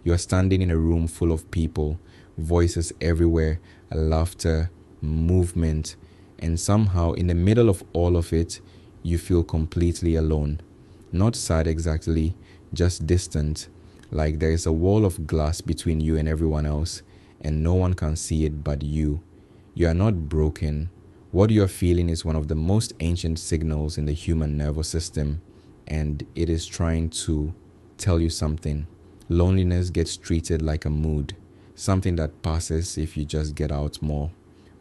You are standing in a room full of people, voices everywhere, laughter, movement, and somehow in the middle of all of it, you feel completely alone. Not sad exactly, just distant, like there is a wall of glass between you and everyone else, and no one can see it but you. You are not broken. What you are feeling is one of the most ancient signals in the human nervous system, and it is trying to tell you something. Loneliness gets treated like a mood, something that passes if you just get out more.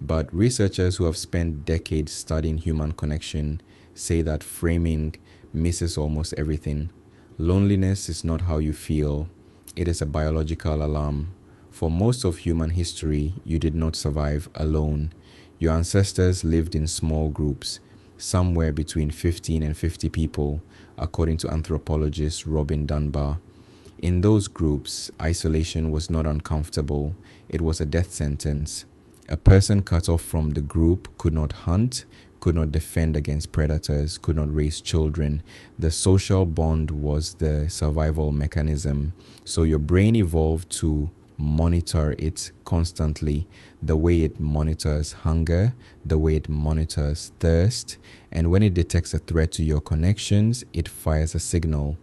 But researchers who have spent decades studying human connection say that framing misses almost everything. Loneliness is not how you feel, it is a biological alarm. For most of human history, you did not survive alone. Your ancestors lived in small groups, somewhere between 15 and 50 people, according to anthropologist Robin Dunbar. In those groups, isolation was not uncomfortable, it was a death sentence. A person cut off from the group could not hunt, could not defend against predators, could not raise children. The social bond was the survival mechanism. So your brain evolved to monitor it constantly, the way it monitors hunger, the way it monitors thirst, and when it detects a threat to your connections, it fires a signal.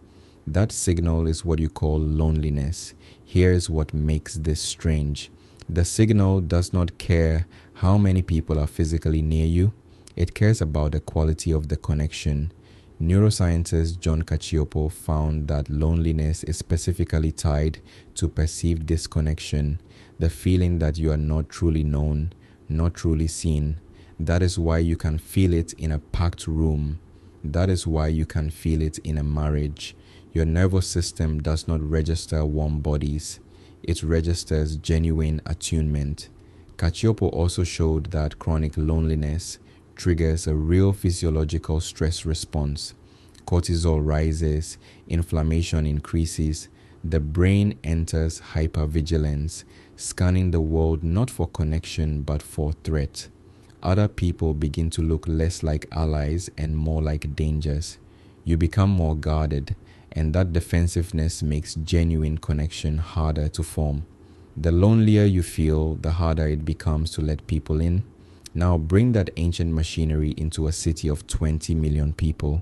That signal is what you call loneliness. Here's what makes this strange. The signal does not care how many people are physically near you. It cares about the quality of the connection. Neuroscientist John Cacioppo found that loneliness is specifically tied to perceived disconnection, the feeling that you are not truly known, not truly seen. That is why you can feel it in a packed room. That is why you can feel it in a marriage. Your nervous system does not register warm bodies. It registers genuine attunement. Cacioppo also showed that chronic loneliness triggers a real physiological stress response. Cortisol rises, inflammation increases, the brain enters hypervigilance, scanning the world not for connection but for threat. Other people begin to look less like allies and more like dangers. You become more guarded, and that defensiveness makes genuine connection harder to form. The lonelier you feel, the harder it becomes to let people in. Now bring that ancient machinery into a city of 20 million people.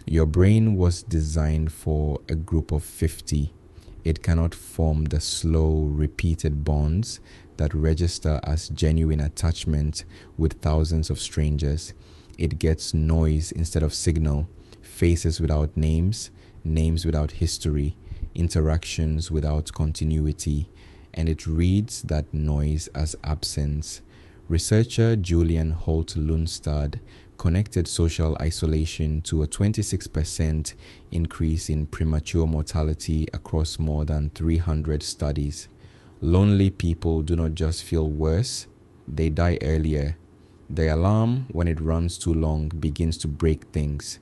Your brain was designed for a group of 50. It cannot form the slow, repeated bonds that register as genuine attachment with thousands of strangers. It gets noise instead of signal, faces without names, names without history, interactions without continuity, and it reads that noise as absence. Researcher Julianne Holt-Lunstad connected social isolation to a 26% increase in premature mortality across more than 300 studies. Lonely people do not just feel worse, they die earlier. The alarm, when it runs too long, begins to break things.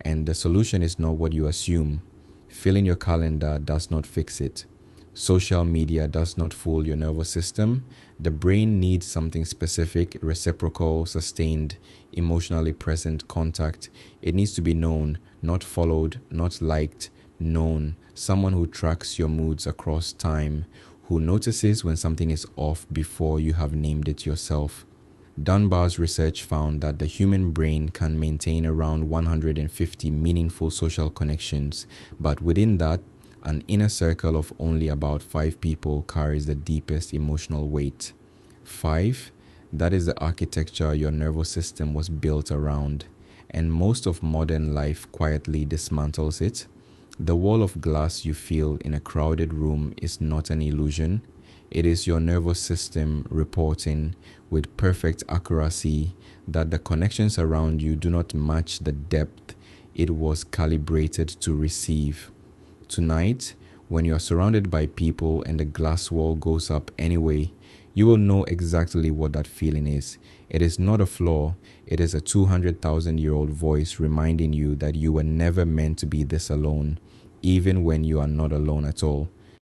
And the solution is not what you assume. Filling your calendar does not fix it. Social media does not fool your nervous system. The brain needs something specific, reciprocal, sustained, emotionally present contact. It needs to be known, not followed, not liked, known. Someone who tracks your moods across time, who notices when something is off before you have named it yourself. Dunbar's research found that the human brain can maintain around 150 meaningful social connections, but within that, an inner circle of only about 5 people carries the deepest emotional weight. 5, that is the architecture your nervous system was built around, and most of modern life quietly dismantles it. The wall of glass you feel in a crowded room is not an illusion. It is your nervous system reporting with perfect accuracy that the connections around you do not match the depth it was calibrated to receive. Tonight, when you are surrounded by people and the glass wall goes up anyway, you will know exactly what that feeling is. It is not a flaw, it is a 200,000-year-old voice reminding you that you were never meant to be this alone, even when you are not alone at all.